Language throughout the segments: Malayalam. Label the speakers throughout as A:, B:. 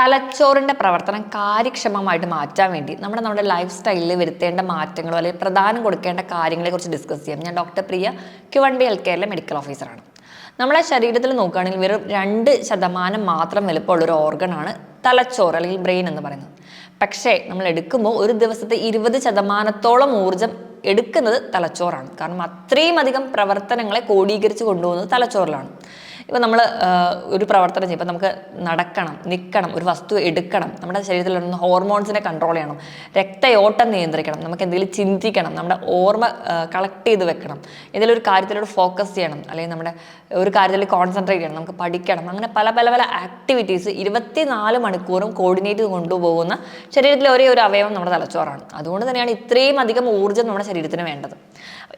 A: തലച്ചോറിൻ്റെ പ്രവർത്തനം കാര്യക്ഷമമായിട്ട് മാറ്റാൻ വേണ്ടി നമ്മുടെ ലൈഫ് സ്റ്റൈലിൽ വരുത്തേണ്ട മാറ്റങ്ങളോ അല്ലെങ്കിൽ പ്രധാനം കൊടുക്കേണ്ട കാര്യങ്ങളെക്കുറിച്ച് ഡിസ്കസ് ചെയ്യാം. ഞാൻ ഡോക്ടർ പ്രിയ, Q1B ഹെൽത്ത് കെയറിലെ മെഡിക്കൽ ഓഫീസറാണ്. നമ്മളെ ശരീരത്തിൽ നോക്കുകയാണെങ്കിൽ വെറും 2% മാത്രം വലുപ്പമുള്ളൊരു ഓർഗനാണ് തലച്ചോറ് അല്ലെങ്കിൽ ബ്രെയിൻ എന്ന് പറയുന്നത്. പക്ഷേ നമ്മൾ എടുക്കുമ്പോൾ ഒരു ദിവസത്തെ 20% ഊർജ്ജം എടുക്കുന്നത് തലച്ചോറാണ്. കാരണം അത്രയും അധികം പ്രവർത്തനങ്ങളെ കോഡീകരിച്ച് കൊണ്ടുപോകുന്നത് തലച്ചോറിലാണ്. ഇപ്പം നമ്മൾ ഒരു പ്രവർത്തനം ചെയ്യും, ഇപ്പം നമുക്ക് നടക്കണം, നിൽക്കണം, ഒരു വസ്തു എടുക്കണം, നമ്മുടെ ശരീരത്തിൽ വരുന്ന ഹോർമോൺസിനെ കൺട്രോൾ ചെയ്യണം, രക്തയോട്ടം നിയന്ത്രിക്കണം, നമുക്ക് എന്തെങ്കിലും ചിന്തിക്കണം, നമ്മുടെ ഓർമ്മ കളക്ട് ചെയ്ത് വെക്കണം, എന്തെങ്കിലും ഒരു കാര്യത്തിലൂടെ ഫോക്കസ് ചെയ്യണം, അല്ലെങ്കിൽ നമ്മുടെ ഒരു കാര്യത്തിൽ കോൺസെൻട്രേറ്റ് ചെയ്യണം, നമുക്ക് പഠിക്കണം, അങ്ങനെ പല പല പല ആക്ടിവിറ്റീസ് 24 മണിക്കൂറും കോർഡിനേറ്റ് ചെയ്ത് കൊണ്ടുപോകുന്ന ശരീരത്തിലെ ഒരേ ഒരു അവയവം നമ്മുടെ തലച്ചോറാണ്. അതുകൊണ്ട് തന്നെയാണ് ഇത്രയും അധികം ഊർജ്ജം നമ്മുടെ ശരീരത്തിന് വേണ്ടത്.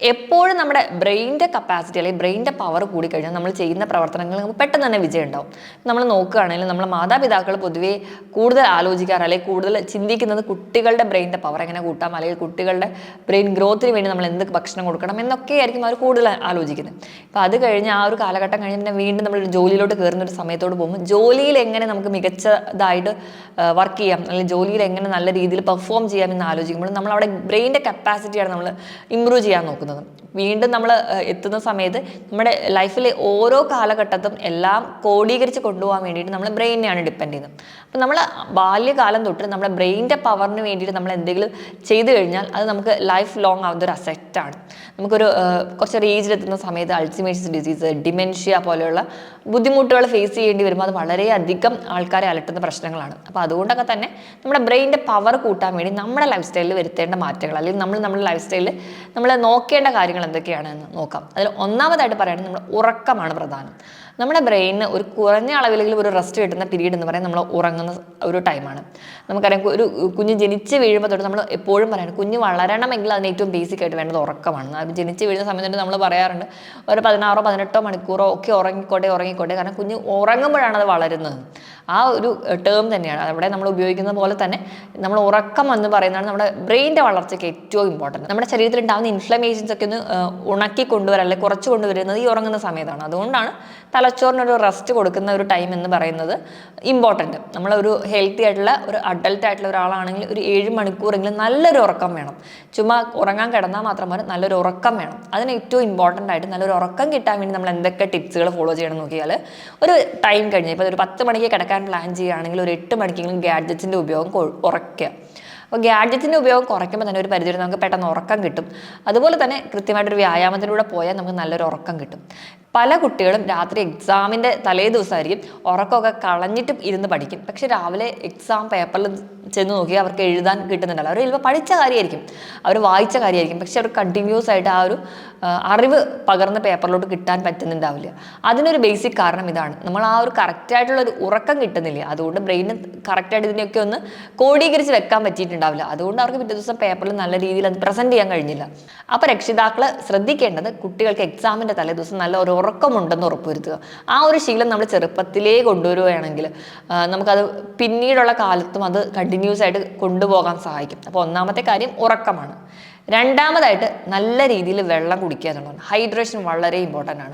A: എപ്പോഴും നമ്മുടെ ബ്രെയിൻ്റെ കപ്പാസിറ്റി അല്ലെങ്കിൽ ബ്രെയിൻ്റെ പവർ കൂടിക്കഴിഞ്ഞാൽ നമ്മൾ ചെയ്യുന്ന പ്രവർത്തനങ്ങൾ നമുക്ക് പെട്ടെന്ന് തന്നെ വിജയം ഉണ്ടാവും. നമ്മൾ നോക്കുകയാണെങ്കിൽ നമ്മളെ മാതാപിതാക്കൾ പൊതുവേ കൂടുതൽ ആലോചിക്കാറ് അല്ലെങ്കിൽ കൂടുതൽ ചിന്തിക്കുന്നത് കുട്ടികളുടെ ബ്രെയിൻ്റെ പവർ എങ്ങനെ കൂട്ടാം, അല്ലെങ്കിൽ കുട്ടികളുടെ ബ്രെയിൻ ഗ്രോത്തിന് വേണ്ടി നമ്മൾ എന്ത് ഭക്ഷണം കൊടുക്കണം എന്നൊക്കെ ആയിരിക്കും അവർ കൂടുതൽ ആലോചിക്കുന്നത്. അപ്പോൾ അത് കഴിഞ്ഞ് ആ ഒരു കാലഘട്ടം കഴിഞ്ഞ് പിന്നെ വീണ്ടും നമ്മൾ ജോലിയിലോട്ട് കയറുന്ന ഒരു സമയത്തോട് പോകുമ്പോൾ ജോലിയിൽ എങ്ങനെ നമുക്ക് മികച്ചതായിട്ട് വർക്ക് ചെയ്യാം, അല്ലെങ്കിൽ ജോലിയിൽ എങ്ങനെ നല്ല രീതിയിൽ പെർഫോം ചെയ്യാമെന്ന് ആലോചിക്കുമ്പോൾ നമ്മൾ അവിടെ ബ്രെയിൻ്റെ കപ്പാസിറ്റിയാണ് നമ്മൾ ഇമ്പ്രൂവ് ചെയ്യാൻ നോക്കുന്നത്. വീണ്ടും നമ്മൾ എത്തുന്ന സമയത്ത് നമ്മുടെ ലൈഫിലെ ഓരോ കാലഘട്ടത്തും എല്ലാം കോഡീകരിച്ച് കൊണ്ടുപോകാൻ വേണ്ടിയിട്ട് നമ്മൾ ബ്രെയിനെയാണ് ഡിപ്പെൻഡ് ചെയ്യുന്നത്. അപ്പം നമ്മൾ ബാല്യകാലം തൊട്ട് നമ്മുടെ ബ്രെയിൻ്റെ പവറിന് വേണ്ടിയിട്ട് നമ്മൾ എന്തെങ്കിലും ചെയ്തു കഴിഞ്ഞാൽ അത് നമുക്ക് ലൈഫ് ലോങ് ആവുന്ന ഒരു അസെറ്റാണ്. നമുക്കൊരു കുറച്ചൊരു ഏജിലെത്തുന്ന സമയത്ത് അൾസിമേഴ്സ് ഡിസീസ്, ഡിമെൻഷ്യ പോലെയുള്ള ബുദ്ധിമുട്ടുകൾ ഫേസ് ചെയ്യേണ്ടി വരുമ്പോൾ അത് വളരെയധികം ആൾക്കാരെ അലട്ടുന്ന പ്രശ്നങ്ങളാണ്. അപ്പോൾ അതുകൊണ്ടൊക്കെ തന്നെ നമ്മുടെ ബ്രെയിൻ്റെ പവർ കൂട്ടാൻ വേണ്ടി നമ്മുടെ ലൈഫ് സ്റ്റൈലിൽ വരുത്തേണ്ട മാറ്റങ്ങൾ, അല്ലെങ്കിൽ നമ്മുടെ ലൈഫ് സ്റ്റൈലിൽ നമ്മൾ നോക്കേണ്ട കാര്യങ്ങൾ എന്തൊക്കെയാണെന്ന് നോക്കാം. അതിൽ ഒന്നാമതായിട്ട് പറയുകയാണെങ്കിൽ നമ്മുടെ ഉറക്കമാണ് പ്രധാനം. നമ്മുടെ ബ്രെയിനിന് ഒരു കുറഞ്ഞ അളവിലെങ്കിലും ഒരു റെസ്റ്റ് കിട്ടുന്ന പീരീഡ് എന്ന് പറയുന്നത് നമ്മൾ ഉറങ്ങുന്ന ഒരു ടൈമാണ്. നമുക്കറിയാം, ഒരു കുഞ്ഞ് ജനിച്ച് വീഴുമ്പോൾ തൊട്ട് നമ്മൾ എപ്പോഴും പറയണം, കുഞ്ഞ് വളരണമെങ്കിൽ അതിന് ഏറ്റവും ബേസിക് ആയിട്ട് വേണ്ടത് ഉറക്കമാണ്. അത് ജനിച്ച് വീഴുന്ന സമയത്ത് നമ്മൾ പറയാറുണ്ട് ഒരു 16-18 മണിക്കൂറോ ഒക്കെ ഉറങ്ങിക്കോട്ടെ, കാരണം കുഞ്ഞ് ഉറങ്ങുമ്പോഴാണ് അത് വളരുന്നത്. ആ ഒരു ടേം തന്നെയാണ് അവിടെ നമ്മൾ ഉപയോഗിക്കുന്ന പോലെ തന്നെ നമ്മൾ ഉറക്കം എന്ന് പറയുന്നതാണ് നമ്മുടെ ബ്രെയിൻ്റെ വളർച്ചയ്ക്ക് ഏറ്റവും ഇമ്പോർട്ടൻറ്റ്. നമ്മുടെ ശരീരത്തിൽ ഉണ്ടാകുന്ന ഇൻഫ്ലമേഷൻസ് ഒക്കെ ഒന്ന് ഉണക്കി കൊണ്ടുവരാൻ അല്ലെങ്കിൽ കുറച്ച് കൊണ്ടുവരുന്നത് ഈ ഉറങ്ങുന്ന സമയത്താണ്. അതുകൊണ്ടാണ് തലച്ചോറിനൊരു റെസ്റ്റ് കൊടുക്കുന്ന ഒരു ടൈം എന്ന് പറയുന്നത് ഇമ്പോർട്ടൻറ്റ്. നമ്മളൊരു ഹെൽത്തി ആയിട്ടുള്ള ഒരു അഡൽട്ട് ആയിട്ടുള്ള ഒരാളാണെങ്കിൽ ഒരു 7 മണിക്കൂറെങ്കിലും നല്ലൊരു ഉറക്കം വേണം. ചുമ്മാ ഉറങ്ങാൻ കിടന്നാൽ മാത്രം മതി, നല്ലൊരു ഉറക്കം വേണം. അതിന് ഏറ്റവും ഇമ്പോർട്ടൻ്റ് ആയിട്ട് നല്ലൊരു ഉറക്കം കിട്ടാൻ വേണ്ടി നമ്മൾ എന്തൊക്കെ ടിപ്സുകൾ ഫോളോ ചെയ്യണം നോക്കിയാൽ, ഒരു ടൈം കഴിഞ്ഞ് ഇപ്പോൾ ഒരു 10 മണിക്ക് കിടക്കാൻ പ്ലാൻ ചെയ്യുകയാണെങ്കിൽ ഒരു 8 മണിക്കെങ്കിലും ഗാഡ്ജറ്റ്സിൻ്റെ ഉപയോഗം കുറയ്ക്കുക. അപ്പോൾ ഗാഡ്ജറ്റിൻ്റെ ഉപയോഗം കുറയ്ക്കുമ്പോൾ തന്നെ ഒരു പരിധിവരെ നമുക്ക് പെട്ടെന്ന് ഉറക്കം കിട്ടും. അതുപോലെ തന്നെ കൃത്യമായിട്ടൊരു വ്യായാമത്തിലൂടെ പോയാൽ നമുക്ക് നല്ലൊരു ഉറക്കം കിട്ടും. പല കുട്ടികളും രാത്രി എക്സാമിൻ്റെ തലേ ദിവസമായിരിക്കും ഉറക്കമൊക്കെ കളഞ്ഞിട്ട് ഇരുന്ന് പഠിക്കും. പക്ഷെ രാവിലെ എക്സാം പേപ്പറിൽ ചെന്ന് നോക്കി അവർക്ക് എഴുതാൻ കിട്ടുന്നുണ്ടല്ലോ. അവർ ചിലപ്പോൾ പഠിച്ച കാര്യമായിരിക്കും, അവർ വായിച്ച കാര്യമായിരിക്കും, പക്ഷെ അവർ കണ്ടിന്യൂസ് ആയിട്ട് ആ ഒരു അറിവ് പകർന്ന പേപ്പറിലോട്ട് കിട്ടാൻ പറ്റുന്നുണ്ടാവില്ല. അതിനൊരു ബേസിക് കാരണം ഇതാണ്, നമ്മൾ ആ ഒരു കറക്റ്റായിട്ടുള്ളൊരു ഉറക്കം കിട്ടുന്നില്ല. അതുകൊണ്ട് ബ്രെയിന് കറക്റ്റായിട്ട് ഇതിനെയൊക്കെ ഒന്ന് കോഡീകരിച്ച് വെക്കാൻ പറ്റിയിട്ടുണ്ടാവില്ല. അതുകൊണ്ട് അവർക്ക് പിറ്റേ ദിവസം പേപ്പറിൽ നല്ല രീതിയിൽ അത് പ്രസൻറ്റ് ചെയ്യാൻ കഴിഞ്ഞില്ല. അപ്പോൾ രക്ഷിതാക്കൾ ശ്രദ്ധിക്കേണ്ടത് കുട്ടികൾക്ക് എക്സാമിൻ്റെ തലേ ദിവസം നല്ല ഒരു ഉറക്കമുണ്ടെന്ന് ഉറപ്പുവരുത്തുക. ആ ഒരു ശീലം നമ്മൾ ചെറുപ്പത്തിലേ കൊണ്ടുവരികയാണെങ്കിൽ നമുക്കത് പിന്നീടുള്ള കാലത്തും അത് കണ്ടിന്യൂസ് ആയിട്ട് കൊണ്ടുപോകാൻ സഹായിക്കും. അപ്പോൾ ഒന്നാമത്തെ കാര്യം ഉറക്കമാണ്. രണ്ടാമതായിട്ട് നല്ല രീതിയിൽ വെള്ളം കുടിക്കുക എന്നുള്ളതാണ്. ഹൈഡ്രേഷൻ വളരെ ഇമ്പോർട്ടൻ്റ് ആണ്.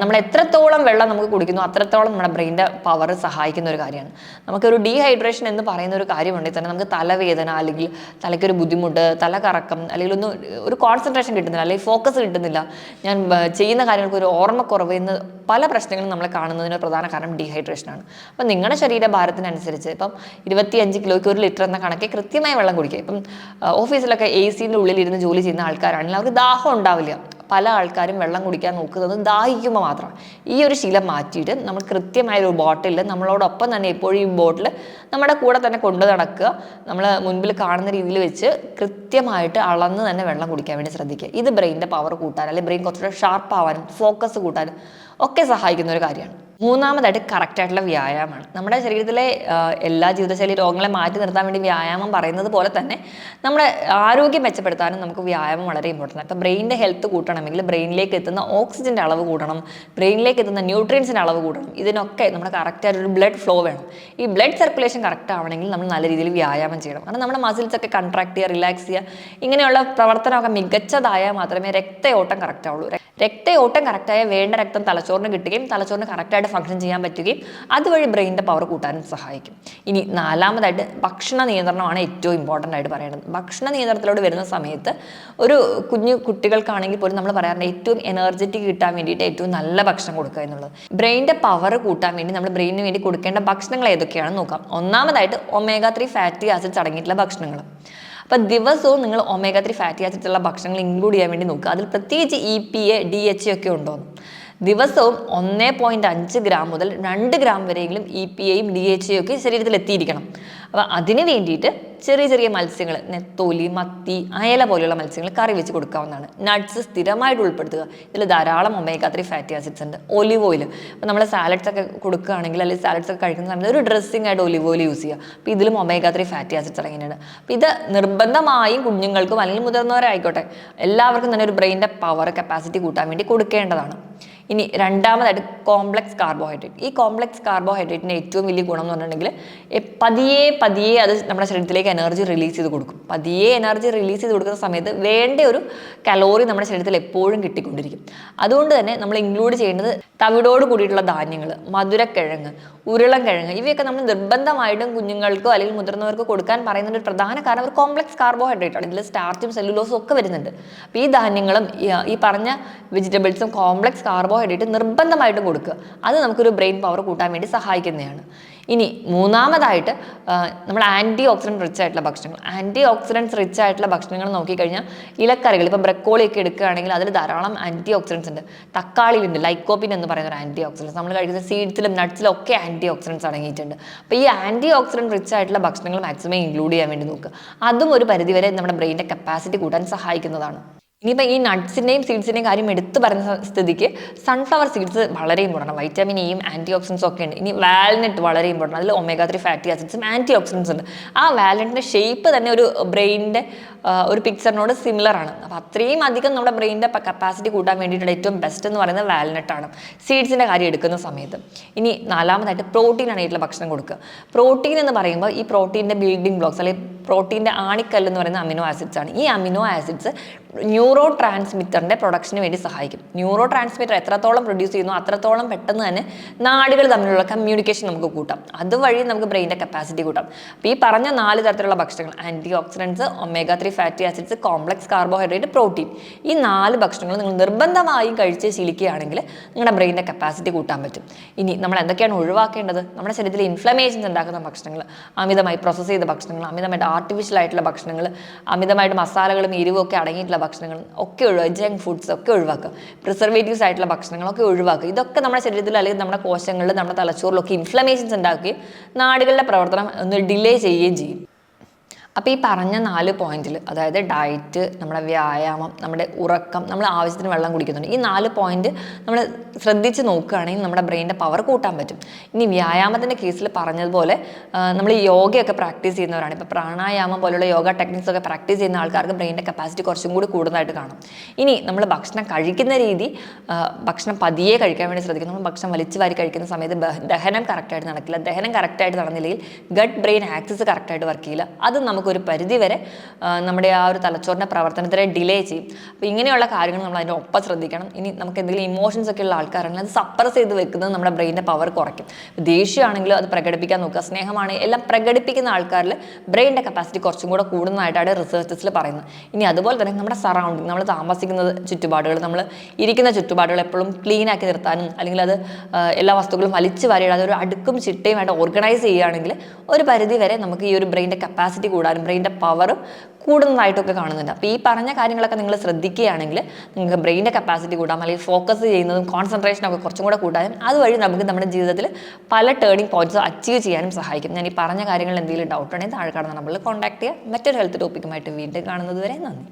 A: നമ്മൾ എത്രത്തോളം വെള്ളം നമുക്ക് കുടിക്കുന്നു അത്രത്തോളം നമ്മുടെ ബ്രെയിൻ്റെ പവർ സഹായിക്കുന്ന ഒരു കാര്യമാണ്. നമുക്കൊരു ഡീഹൈഡ്രേഷൻ എന്ന് പറയുന്ന ഒരു കാര്യമുണ്ടെങ്കിൽ തന്നെ നമുക്ക് തലവേദന, അല്ലെങ്കിൽ തലയ്ക്കൊരു ബുദ്ധിമുട്ട്, തലകറക്കം, അല്ലെങ്കിൽ ഒരു കോൺസെൻട്രേഷൻ കിട്ടുന്നില്ല, അല്ലെങ്കിൽ ഫോക്കസ് കിട്ടുന്നില്ല, ഞാൻ ചെയ്യുന്ന കാര്യങ്ങൾക്ക് ഒരു ഓർമ്മക്കുറവ് എന്ന് പല പ്രശ്നങ്ങളും നമ്മളെ കാണുന്നതിന് പ്രധാന കാരണം ഡീഹൈഡ്രേഷനാണ്. അപ്പം നിങ്ങളുടെ ശരീരഭാരത്തിനനുസരിച്ച് ഇപ്പം 25 കിലോയ്ക്ക് 1 ലിറ്റർ എന്ന കണക്കെ കൃത്യമായി വെള്ളം കുടിക്കുക. ഇപ്പം ഓഫീസിലൊക്കെ AC-ൻ്റെ ഉള്ളിലിരുന്ന് ജോലി ചെയ്യുന്ന ആൾക്കാരാണെങ്കിൽ അവർക്ക് ദാഹം ഉണ്ടാവില്ല. പല ആൾക്കാരും വെള്ളം കുടിക്കാൻ നോക്കുന്നത് ദാഹിക്കുമ്പോൾ മാത്രമാണ്. ഈ ഒരു ശീലം മാറ്റിയിട്ട് നമ്മൾ കൃത്യമായ ഒരു ബോട്ടിൽ നമ്മളോടൊപ്പം തന്നെ എപ്പോഴും ഈ ബോട്ടിൽ നമ്മുടെ കൂടെ തന്നെ കൊണ്ടു നടക്കുക, നമ്മൾ മുൻപിൽ കാണുന്ന രീതിയിൽ വെച്ച് കൃത്യമായിട്ട് അളന്ന് തന്നെ വെള്ളം കുടിക്കാൻ വേണ്ടി ശ്രദ്ധിക്കുക. ഇത് ബ്രെയിൻ്റെ പവർ കൂട്ടാൻ, അല്ലെങ്കിൽ ബ്രെയിൻ കുറച്ചുകൂടെ ഷാർപ്പ് ആവാനും ഫോക്കസ് കൂട്ടാനും ഒക്കെ സഹായിക്കുന്ന ഒരു കാര്യമാണ്. മൂന്നാമതായിട്ട് കറക്റ്റായിട്ടുള്ള വ്യായാമമാണ്. നമ്മുടെ ശരീരത്തിലെ എല്ലാ ജീവിതശൈലി രോഗങ്ങളെ മാറ്റി നിർത്താൻ വേണ്ടി വ്യായാമം പറയുന്നത് പോലെ തന്നെ നമ്മുടെ ആരോഗ്യം മെച്ചപ്പെടുത്താനും നമുക്ക് വ്യായാമം വളരെ ഇമ്പോർട്ടൻ്റ് ആണ്. ഇപ്പോൾ ബ്രെയിനിൻ്റെ ഹെൽത്ത് കൂട്ടണമെങ്കിൽ ബ്രെയിനിലേക്ക് എത്തുന്ന ഓക്സിജൻ്റെ അളവ് കൂടണം, ബ്രെയിനിലേക്ക് എത്തുന്ന ന്യൂട്രിയൻസിൻ്റെ അളവ് കൂടണം. ഇതിനൊക്കെ നമ്മുടെ കറക്റ്റായിട്ടൊരു ബ്ലഡ് ഫ്ലോ വേണം. ഈ ബ്ലഡ് സർക്കുലേഷൻ കറക്റ്റ് ആവണമെങ്കിൽ നമ്മൾ നല്ല രീതിയിൽ വ്യായാമം ചെയ്യണം. കാരണം നമ്മുടെ മസിൽസൊക്കെ കൺട്രാക്ട് ചെയ്യുക, റിലാക്സ് ചെയ്യുക, ഇങ്ങനെയുള്ള പ്രവർത്തനമൊക്കെ മികച്ചതായാൽ മാത്രമേ രക്തയോട്ടം കറക്റ്റ് ആവുള്ളൂ. രക്തയോട്ടം കറക്റ്റായ വേണ്ട രക്തം തലച്ചോറിന് കിട്ടുകയും തലച്ചോറിന് കറക്റ്റായിട്ട് ഫംഗ്ഷൻ ചെയ്യാൻ പറ്റുകയും അതുവഴി ബ്രെയിനിൻ്റെ പവർ കൂട്ടാനും സഹായിക്കും. ഇനി നാലാമതായിട്ട് ഭക്ഷണ നിയന്ത്രണമാണ് ഏറ്റവും ഇമ്പോർട്ടൻ്റ് ആയിട്ട് പറയുന്നത്. ഭക്ഷണ നിയന്ത്രണത്തിലോട് വരുന്ന സമയത്ത് ഒരു കുട്ടികൾക്കാണെങ്കിൽ പോലും നമ്മൾ പറയാറുണ്ട് ഏറ്റവും എനർജറ്റിക് കിട്ടാൻ വേണ്ടിയിട്ട് ഏറ്റവും നല്ല ഭക്ഷണം കൊടുക്കുക എന്നുള്ളത്. ബ്രെയിനിൻ്റെ പവർ കൂട്ടാൻ വേണ്ടി നമ്മൾ ബ്രെയിനിന് വേണ്ടി കൊടുക്കേണ്ട ഭക്ഷണങ്ങൾ ഏതൊക്കെയാണെന്ന് നോക്കാം. ഒന്നാമതായിട്ട് omega-3 ഫാറ്റി ആസിഡ്സ് അടങ്ങിയിട്ടുള്ള ഭക്ഷണങ്ങൾ. അപ്പോൾ ദിവസവും നിങ്ങൾ omega-3 ഫാറ്റി ആസിഡ്സ് ഉള്ള ഭക്ഷണങ്ങൾ ഇൻക്ലൂഡ് ചെയ്യാൻ വേണ്ടി നോക്കുക. അതിൽ പ്രത്യേകിച്ച് EPA DHA ഒക്കെ ഉണ്ടോ. ദിവസവും 1.5 ഗ്രാം മുതൽ 2 ഗ്രാം വരെയെങ്കിലും EPAയും DHAയും ഒക്കെ ശരീരത്തിൽ എത്തിയിരിക്കണം. അപ്പോൾ അതിന് വേണ്ടിയിട്ട് ചെറിയ ചെറിയ മത്സ്യങ്ങൾ, നെത്തോലി, മത്തി, അയല പോലെയുള്ള മത്സ്യങ്ങൾ കറി വെച്ച് കൊടുക്കാവുന്നതാണ്. നട്ട്സ് സ്ഥിരമായിട്ട് ഉൾപ്പെടുത്തുക. ഇതിൽ ധാരാളം omega-3 ഫാറ്റി ആസിഡ്സ് ഉണ്ട്. ഒലിവ് ഓയിൽ, അപ്പോൾ നമ്മൾ സാലഡ്സ് ഒക്കെ കൊടുക്കുകയാണെങ്കിൽ അല്ലെങ്കിൽ സാലഡ്സ് ഒക്കെ കഴിക്കുന്ന സമയത്ത് ഒരു ഡ്രസ്സിംഗ് ആയിട്ട് ഒലിവ് ഓയിൽ യൂസ് ചെയ്യുക. അപ്പോൾ ഇതിലും omega-3 ഫാറ്റി ആസിഡ്സ് അടങ്ങിയിട്ടുണ്ട്. അപ്പോൾ ഇത് നിർബന്ധമായും കുഞ്ഞുങ്ങൾക്കും അല്ലെങ്കിൽ മുതിർന്നവരായിക്കോട്ടെ എല്ലാവർക്കും തന്നെ ഒരു ബ്രെയിനിൻ്റെ പവർ കപ്പാസിറ്റി കൂട്ടാൻ വേണ്ടി കൊടുക്കേണ്ടതാണ്. ഇനി രണ്ടാമതായിട്ട് കോംപ്ലക്സ് കാർബോഹൈഡ്രേറ്റ്. ഈ കോംപ്ലക്സ് കാർബോഹൈഡ്രേറ്റിൻ്റെ ഏറ്റവും വലിയ ഗുണം എന്ന് പറഞ്ഞിട്ടുണ്ടെങ്കിൽ പതിയെ അത് നമ്മുടെ ശരീരത്തിലേക്ക് എനർജി റിലീസ് ചെയ്ത് കൊടുക്കും. പതിയെ എനർജി റിലീസ് ചെയ്ത് കൊടുക്കുന്ന സമയത്ത് വേണ്ട ഒരു കലോറി നമ്മുടെ ശരീരത്തിൽ എപ്പോഴും കിട്ടിക്കൊണ്ടിരിക്കും. അതുകൊണ്ട് തന്നെ നമ്മൾ ഇൻക്ലൂഡ് ചെയ്യേണ്ടത് തവിടോട് കൂടിയിട്ടുള്ള ധാന്യങ്ങൾ, മധുരക്കിഴങ്ങ്, ഉരുളൻകിഴങ്ങ്, ഇവയൊക്കെ നമ്മൾ നിർബന്ധമായിട്ടും കുഞ്ഞുങ്ങൾക്കോ അല്ലെങ്കിൽ മുതിർന്നവർക്കോ കൊടുക്കാൻ പറയുന്ന ഒരു പ്രധാന കാരണം ഒരു കോംപ്ലക്സ് കാർബോഹൈഡ്രേറ്റ് ആണ്. ഇതിൽ സ്റ്റാർച്ചും സെല്ലുലോസും ഒക്കെ വരുന്നുണ്ട്. അപ്പോൾ ഈ ധാന്യങ്ങളും ഈ പറഞ്ഞ വെജിറ്റബിൾസും കോംപ്ലക്സ് കാർബോഹൈഡ്രേറ്റ് നിർബന്ധമായിട്ടും കൊടുക്കുക. അത് നമുക്കൊരു ബ്രെയിൻ പവർ കൂട്ടാൻ വേണ്ടി സഹായിക്കുന്നതാണ്. ഇനി മൂന്നാമതായിട്ട് നമ്മൾ ആൻറ്റി ഓക്സിഡൻറ്റ് റിച്ച് ആയിട്ടുള്ള ഭക്ഷണങ്ങൾ. ആൻറ്റി ഓക്സിഡൻറ്റ്സ് റിച്ച് ആയിട്ടുള്ള ഭക്ഷണങ്ങൾ നോക്കിക്കഴിഞ്ഞാൽ ഇലക്കറികൾ, ഇപ്പോൾ ബ്രക്കോളിയൊക്കെ എടുക്കുകയാണെങ്കിൽ അതിൽ ധാരാളം ആൻറ്റി ഓക്സിഡൻറ്റ്സ് ഉണ്ട്. തക്കാളിയിലുണ്ട് ലൈക്കോപ്പിൻ എന്ന് പറയുന്ന ഒരു ആൻറ്റി ഓക്സിഡൻസ്. നമ്മൾ കഴിക്കുന്ന സീഡ്സിലും നട്ട്സിലും ഒക്കെ ആൻറ്റി ഓക്സിഡൻറ്റ്സ് അടങ്ങിയിട്ടുണ്ട്. അപ്പോൾ ഈ ആൻറ്റി ഓക്സിഡൻറ്റ് റിച്ച് ആയിട്ടുള്ള ഭക്ഷണങ്ങൾ മാക്സിമം ഇൻക്ലൂഡ് ചെയ്യാൻ വേണ്ടി നോക്കുക. അതും ഒരു പരിധിവരെ നമ്മുടെ ബ്രെയിനിൻ്റെ കപ്പാസിറ്റി കൂട്ടാൻ സഹായിക്കുന്നതാണ്. ഇനിയിപ്പോൾ ഈ നട്ട്സിൻ്റെയും സീഡ്സിൻ്റെയും കാര്യം എടുത്തു പറഞ്ഞ സ്ഥിതിക്ക് സൺഫ്ലവർ സീഡ്സ് വളരെ ഇമ്പോർട്ടൻ്റ്. വൈറ്റമിൻ ഇയും ആൻറ്റി ഓക്സിഡൻസും ഒക്കെ ഉണ്ട്. ഇനി വാൽനട്ട് വളരെ ഇമ്പോർട്ടൻ്റ്. അതിൽ omega-3 ഫാറ്റി ആസിഡ്സും ആൻറ്റി ഓക്സിഡൻസ് ഉണ്ട്. ആ വാൽനട്ടിൻ്റെ ഷേപ്പ് തന്നെ ഒരു ബ്രെയിനിൻ്റെ ഒരു പിക്ചറിനോട് സിമിലർ ആണ്. അപ്പോൾ അത്രയും അധികം നമ്മുടെ ബ്രെയിനിൻ്റെ കപ്പാസിറ്റി കൂട്ടാൻ വേണ്ടിയിട്ടുള്ള ഏറ്റവും ബെസ്റ്റ് എന്ന് പറയുന്നത് വാൽനട്ടാണ് സീഡ്സിൻ്റെ കാര്യം എടുക്കുന്ന സമയത്ത്. ഇനി നാലാമതായിട്ട് പ്രോട്ടീൻ അടങ്ങിയിട്ടുള്ള ഭക്ഷണം കൊടുക്കുക. പ്രോട്ടീൻ എന്ന് പറയുമ്പോൾ ഈ പ്രോട്ടീൻ്റെ ബിൽഡിംഗ് ബ്ലോക്സ് അല്ലെങ്കിൽ പ്രോട്ടീൻ്റെ ആണിക്കല്ല് എന്ന് പറയുന്ന അമിനോ ആസിഡ്സ് ആണ്. ഈ അമിനോ ആസിഡ്സ് ന്യൂറോ ട്രാൻസ്മിറ്ററിൻ്റെ പ്രൊഡക്ഷന് വേണ്ടി സഹായിക്കും. ന്യൂറോ ട്രാൻസ്മിറ്റർ എത്രത്തോളം പ്രൊഡ്യൂസ് ചെയ്യുന്നു അത്രത്തോളം പെട്ടെന്ന് തന്നെ നാടുകൾ തമ്മിലുള്ള കമ്മ്യൂണിക്കേഷൻ നമുക്ക് കൂട്ടാം. അതുവഴി നമുക്ക് ബ്രെയിനിൻ്റെ കപ്പാസിറ്റി കൂട്ടാം. അപ്പോൾ ഈ പറഞ്ഞ 4 തരത്തിലുള്ള ഭക്ഷണങ്ങൾ antioxidants, omega-3 fatty acids, complex carbohydrate, protein, ഈ 4 ഭക്ഷണങ്ങൾ നിങ്ങൾ നിർബന്ധമായും കഴിച്ച് ശീലിക്കുകയാണെങ്കിൽ നിങ്ങളുടെ ബ്രെയിനിൻ്റെ കപ്പാസിറ്റി കൂട്ടാൻ പറ്റും. ഇനി നമ്മൾ എന്തൊക്കെയാണ് ഒഴിവാക്കേണ്ടത്? നമ്മുടെ ശരീരത്തിൽ ഇൻഫ്ലമേഷൻസ് ഉണ്ടാക്കുന്ന ഭക്ഷണങ്ങൾ, അമിതമായി പ്രോസസ്സ് ചെയ്ത ഭക്ഷണങ്ങൾ, അമിതമായിട്ട് ആർട്ടിഫിഷ്യൽ ആയിട്ടുള്ള ഭക്ഷണങ്ങൾ, അമിതമായിട്ട് മസാലകളും എരിവും ഒക്കെ അടങ്ങിയിട്ടുള്ള ഭക്ഷണങ്ങൾ ഒക്കെ ഒഴിവാക്കുക. ജങ്ക് ഫുഡ്സ് ഒക്കെ ഒഴിവാക്കുക. പ്രിസർവേറ്റീവ്സ് ആയിട്ടുള്ള ഭക്ഷണങ്ങളൊക്കെ ഒഴിവാക്കുക. ഇതൊക്കെ നമ്മുടെ ശരീരത്തിൽ അല്ലെങ്കിൽ നമ്മുടെ കോശങ്ങളിൽ, നമ്മുടെ തലച്ചോറിലൊക്കെ ഇൻഫ്ലമേഷൻസ് ഉണ്ടാക്കുകയും നാടുകളുടെ പ്രവർത്തനം ഒന്ന് ഡിലേ ചെയ്യുകയും ചെയ്യും. അപ്പോൾ ഈ പറഞ്ഞ 4 പോയിന്റിൽ, അതായത് ഡയറ്റ്, നമ്മുടെ വ്യായാമം, നമ്മുടെ ഉറക്കം, നമ്മൾ ആവശ്യത്തിന് വെള്ളം കുടിക്കുന്നുണ്ട്, ഈ 4 പോയിന്റ് നമ്മൾ ശ്രദ്ധിച്ച് നോക്കുകയാണെങ്കിൽ നമ്മുടെ ബ്രെയിനിൻ്റെ പവർ കൂട്ടാൻ പറ്റും. ഇനി വ്യായാമത്തിൻ്റെ കേസിൽ പറഞ്ഞതുപോലെ നമ്മൾ യോഗയൊക്കെ പ്രാക്ടീസ് ചെയ്യുന്നവരാണ്. ഇപ്പോൾ പ്രാണായാമം പോലുള്ള യോഗ ടെക്നിക്സ് ഒക്കെ പ്രാക്ടീസ് ചെയ്യുന്ന ആൾക്കാർക്ക് ബ്രെയിനിൻ്റെ കപ്പാസിറ്റി കുറച്ചും കൂടി കൂടുതലായിട്ട് കാണും. ഇനി നമ്മൾ ഭക്ഷണം കഴിക്കുന്ന രീതി, ഭക്ഷണം പതിയെ കഴിക്കാൻ വേണ്ടി ശ്രദ്ധിക്കും. നമ്മൾ ഭക്ഷണം വലിച്ചു വാരി കഴിക്കുന്ന സമയത്ത് ദഹനം കറക്റ്റായിട്ട് നടക്കില്ല. ദഹനം കറക്റ്റായിട്ട് നടന്നില്ലെങ്കിൽ ഗട്ട് ബ്രെയിൻ ആക്സിസ് കറക്റ്റായിട്ട് വർക്ക് ചെയ്യില്ല. അത് നമുക്ക് ഒരു പരിധി വരെ നമ്മുടെ ആ ഒരു തലച്ചോറിൻ്റെ പ്രവർത്തനത്തിനെ ഡിലേ ചെയ്യും. അപ്പോൾ ഇങ്ങനെയുള്ള കാര്യങ്ങൾ നമ്മൾ അതിൻ്റെ ഒപ്പം ശ്രദ്ധിക്കണം. ഇനി നമുക്ക് എന്തെങ്കിലും ഇമോഷൻസ് ഒക്കെ ഉള്ള ആൾക്കാരാണെങ്കിൽ അത് സപ്രസ് ചെയ്ത് വെക്കുന്നത് നമ്മുടെ ബ്രെയിനിൻ്റെ പവർ കുറയ്ക്കും. ദേഷ്യമാണെങ്കിലും അത് പ്രകടിപ്പിക്കാൻ നോക്കുക. സ്നേഹമാണെങ്കിൽ എല്ലാം പ്രകടിപ്പിക്കുന്ന ആൾക്കാരിൽ ബ്രെയിനിൻ്റെ കപ്പാസിറ്റി കുറച്ചും കൂടെ കൂടുന്നതായിട്ടാണ് റിസർച്ചസിൽ പറയുന്നത്. ഇനി അതുപോലെ തന്നെ നമ്മുടെ സറൗണ്ടിങ്, നമ്മൾ താമസിക്കുന്ന ചുറ്റുപാടുകൾ, നമ്മൾ ഇരിക്കുന്ന ചുറ്റുപാടുകൾ എപ്പോഴും ക്ലീൻ ആക്കി നിർത്താനും അല്ലെങ്കിൽ അത് എല്ലാ വസ്തുക്കളും വലിച്ചു വാരിയിടാതെ ഒരു അടുക്കും ചിട്ടയുമായിട്ട് ഓർഗനൈസ് ചെയ്യുകയാണെങ്കിൽ ഒരു പരിധി വരെ നമുക്ക് ഈ ഒരു ബ്രെയിനിൻ്റെ കപ്പാസിറ്റി കൂടാനും ബ്രെയിനിൻ്റെ പവറും കൂടുന്നതായിട്ടൊക്കെ കാണുന്നുണ്ട്. അപ്പോൾ ഈ പറഞ്ഞ കാര്യങ്ങളൊക്കെ നിങ്ങൾ ശ്രദ്ധിക്കുകയാണെങ്കിൽ നിങ്ങൾക്ക് ബ്രെയിനിൻ്റെ കപ്പാസിറ്റി കൂടാം, അല്ലെങ്കിൽ ഫോക്കസ് ചെയ്യുന്നതും കോൺസെൻട്രേഷനൊക്കെ കുറച്ചും കൂടെ കൂട്ടാനും അതുവഴി നമുക്ക് നമ്മുടെ ജീവിതത്തിൽ പല ടേണിംഗ് പോയിന്റ്സ് അച്ചീവ് ചെയ്യാനും സഹായിക്കും. ഞാൻ ഈ പറഞ്ഞ കാര്യങ്ങളിൽ എന്തെങ്കിലും ഡൗട്ട് ഉണ്ടെങ്കിൽ താഴെ കാണുന്ന നമ്പറിൽ കോൺടാക്ട് ചെയ്യുക. മറ്റൊരു ഹെൽത്ത് ടോപ്പിക്കുമായിട്ട് വീണ്ടും കാണുന്നത് വരെ നന്ദി.